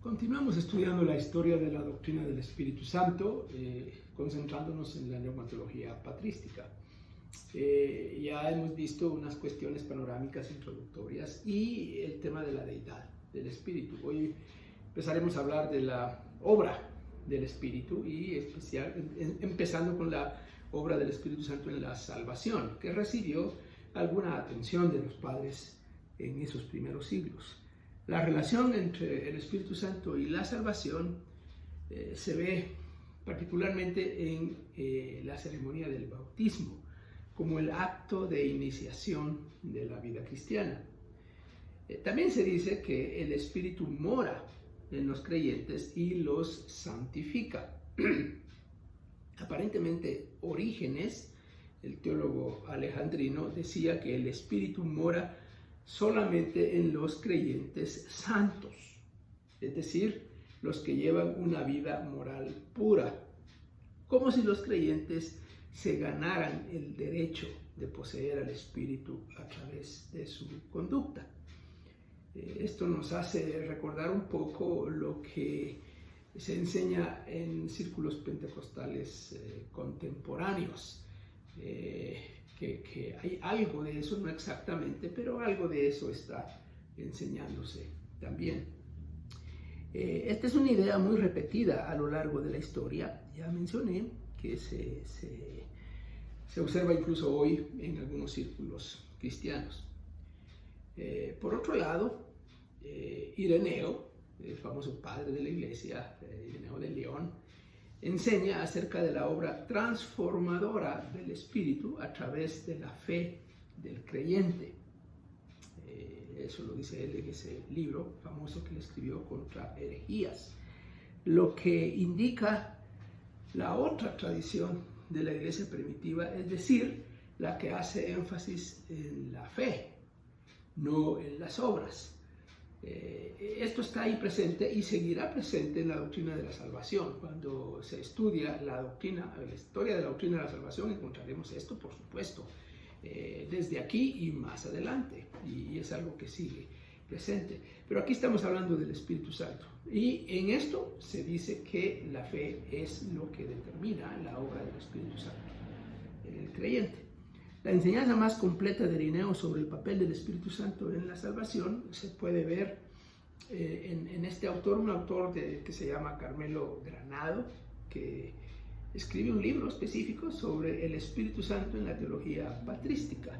Continuamos estudiando la historia de la doctrina del Espíritu Santo, concentrándonos en la neumatología patrística. Ya hemos visto unas cuestiones panorámicas introductorias y el tema de la deidad del Espíritu. Hoy empezaremos a hablar de la obra del Espíritu y empezando con la obra del Espíritu Santo en la salvación, que recibió alguna atención de los padres en esos primeros siglos. La relación entre el Espíritu Santo y la salvación se ve particularmente en la ceremonia del bautismo, como el acto de iniciación de la vida cristiana. También se dice que el Espíritu mora en los creyentes y los santifica. Aparentemente, Orígenes, el teólogo alejandrino, decía que el Espíritu mora solamente en los creyentes santos, es decir, los que llevan una vida moral pura, como si los creyentes se ganaran el derecho de poseer al Espíritu a través de su conducta. Esto nos hace recordar un poco lo que se enseña en círculos pentecostales contemporáneos, que hay algo de eso, no exactamente, pero algo de eso está enseñándose también. Esta es una idea muy repetida a lo largo de la historia. Ya mencioné que se observa incluso hoy en algunos círculos cristianos. Por otro lado, Ireneo, el famoso padre de la iglesia, Ireneo de León, enseña acerca de la obra transformadora del Espíritu a través de la fe del creyente. Eso lo dice él en ese libro famoso que le escribió contra herejías, lo que indica la otra tradición de la iglesia primitiva, es decir, la que hace énfasis en la fe, no en las obras. Esto está ahí presente y seguirá presente en la doctrina de la salvación. Cuando se estudia la historia de la doctrina de la salvación, encontraremos esto, por supuesto, desde aquí y más adelante, y es algo que sigue presente. Pero aquí estamos hablando del Espíritu Santo, y en esto se dice que la fe es lo que determina la obra del Espíritu Santo en el creyente. La enseñanza más completa de Ireneo sobre el papel del Espíritu Santo en la salvación se puede ver en este autor, un autor que se llama Carmelo Granado, que escribe un libro específico sobre el Espíritu Santo en la teología patrística.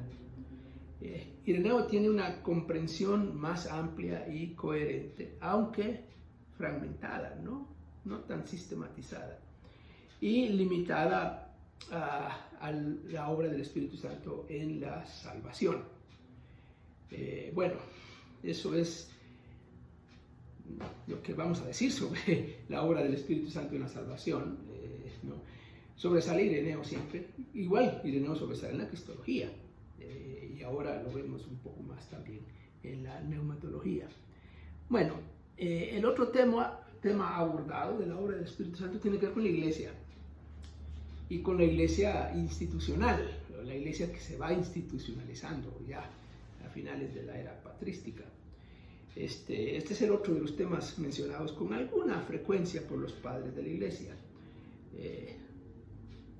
Ireneo tiene una comprensión más amplia y coherente, aunque fragmentada, no tan sistematizada, y limitada a la obra del Espíritu Santo en la salvación. Bueno, eso es lo que vamos a decir sobre la obra del Espíritu Santo en la salvación. Sobresale Ireneo siempre, igual Ireneo sobresale en la cristología, y ahora lo vemos un poco más también en la neumatología. Bueno, el otro tema abordado de la obra del Espíritu Santo tiene que ver con la iglesia, y con la iglesia institucional, la iglesia que se va institucionalizando ya a finales de la era patrística. Este es el otro de los temas mencionados con alguna frecuencia por los padres de la iglesia.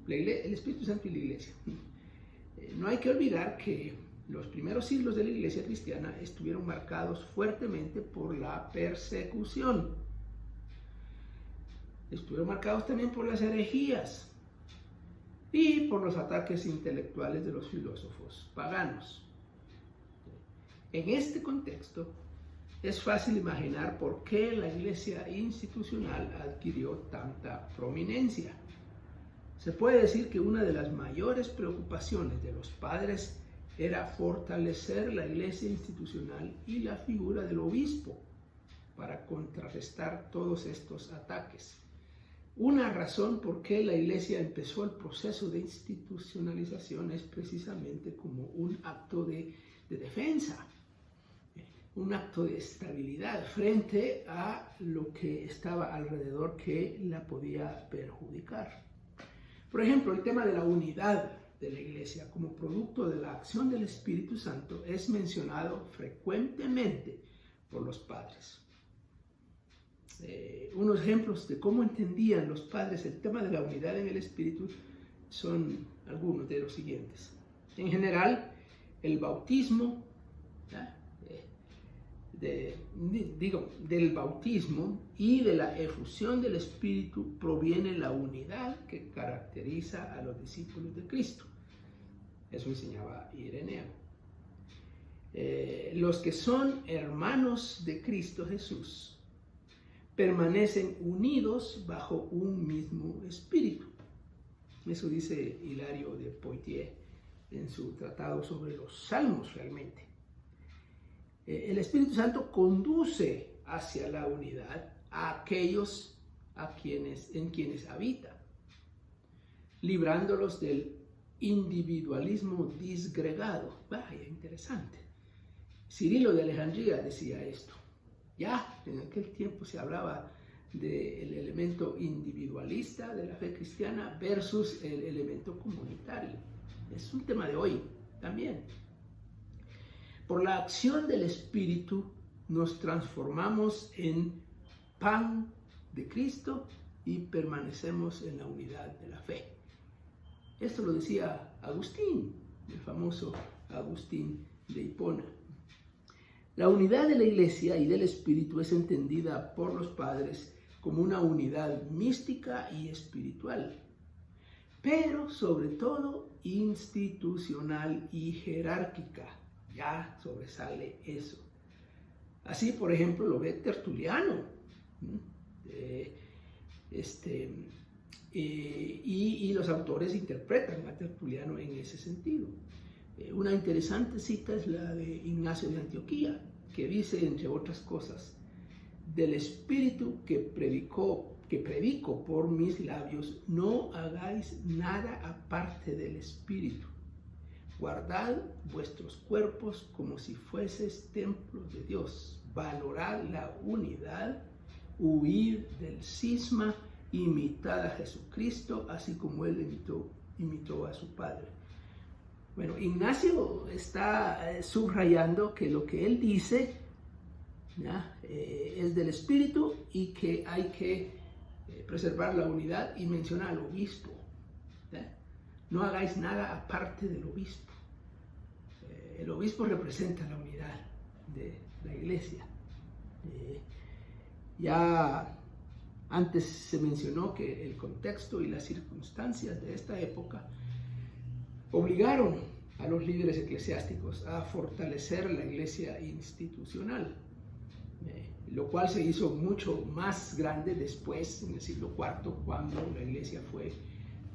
El Espíritu Santo y la iglesia. No hay que olvidar que los primeros siglos de la iglesia cristiana estuvieron marcados fuertemente por la persecución. Estuvieron marcados también por las herejías y por los ataques intelectuales de los filósofos paganos. En este contexto, es fácil imaginar por qué la iglesia institucional adquirió tanta prominencia. Se puede decir que una de las mayores preocupaciones de los padres era fortalecer la iglesia institucional y la figura del obispo para contrarrestar todos estos ataques. Una razón por qué la iglesia empezó el proceso de institucionalización es precisamente como un acto de defensa, un acto de estabilidad frente a lo que estaba alrededor que la podía perjudicar. Por ejemplo, el tema de la unidad de la iglesia como producto de la acción del Espíritu Santo es mencionado frecuentemente por los padres. Unos ejemplos de cómo entendían los padres el tema de la unidad en el Espíritu son algunos de los siguientes. En general, el bautismo, del bautismo y de la efusión del Espíritu proviene la unidad que caracteriza a los discípulos de Cristo. Eso enseñaba Ireneo. Los que son hermanos de Cristo Jesús permanecen unidos bajo un mismo espíritu. Eso dice Hilario de Poitiers en su tratado sobre los salmos realmente. El Espíritu Santo conduce hacia la unidad a aquellos en quienes habita, librándolos del individualismo disgregado. Vaya, interesante. Cirilo de Alejandría decía esto. Ya en aquel tiempo se hablaba del elemento individualista de la fe cristiana versus el elemento comunitario. Es un tema de hoy también. Por la acción del Espíritu nos transformamos en pan de Cristo y permanecemos en la unidad de la fe. Esto lo decía Agustín, el famoso Agustín de Hipona. La unidad de la Iglesia y del Espíritu es entendida por los padres como una unidad mística y espiritual, pero sobre todo institucional y jerárquica. Ya sobresale eso. Así, por ejemplo, lo ve Tertuliano. Y los autores interpretan a Tertuliano en ese sentido. Una interesante cita es la de Ignacio de Antioquía, que dice, entre otras cosas, del Espíritu que predico por mis labios, no hagáis nada aparte del Espíritu. Guardad vuestros cuerpos como si fueseis templos de Dios. Valorad la unidad, huid del cisma, imitad a Jesucristo, así como Él imitó a su Padre. Bueno, Ignacio está subrayando que lo que él dice es del Espíritu y que hay que preservar la unidad, y menciona al obispo. No hagáis nada aparte del obispo. El obispo representa la unidad de la Iglesia. Ya antes se mencionó que el contexto y las circunstancias de esta época obligaron a los líderes eclesiásticos a fortalecer la Iglesia institucional, lo cual se hizo mucho más grande después, en el siglo IV, cuando la Iglesia fue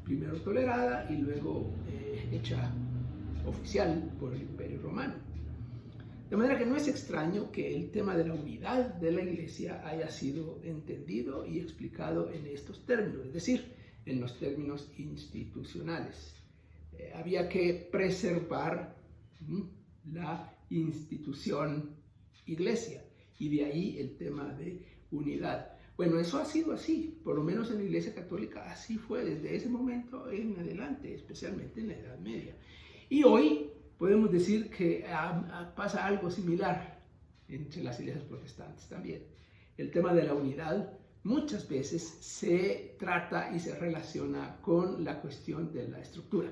primero tolerada y luego hecha oficial por el Imperio Romano. De manera que no es extraño que el tema de la unidad de la Iglesia haya sido entendido y explicado en estos términos, es decir, en los términos institucionales. Había que preservar la institución Iglesia, y de ahí el tema de unidad. Bueno, eso ha sido así, por lo menos en la Iglesia Católica, así fue desde ese momento en adelante, especialmente en la Edad Media. Y hoy podemos decir que pasa algo similar entre las iglesias protestantes también. El tema de la unidad muchas veces se trata y se relaciona con la cuestión de la estructura,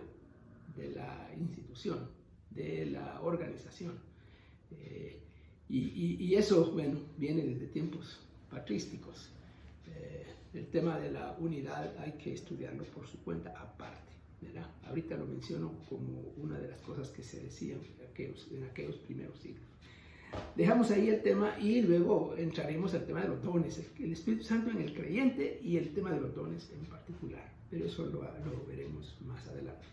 de la institución, de la organización. Y eso, bueno, viene desde tiempos patrísticos. El tema de la unidad hay que estudiarlo por su cuenta aparte, ¿verdad? Ahorita lo menciono como una de las cosas que se decían en aquellos primeros siglos. Dejamos ahí el tema y luego entraremos al tema de los dones, el Espíritu Santo en el creyente y el tema de los dones en particular, pero eso lo veremos más adelante.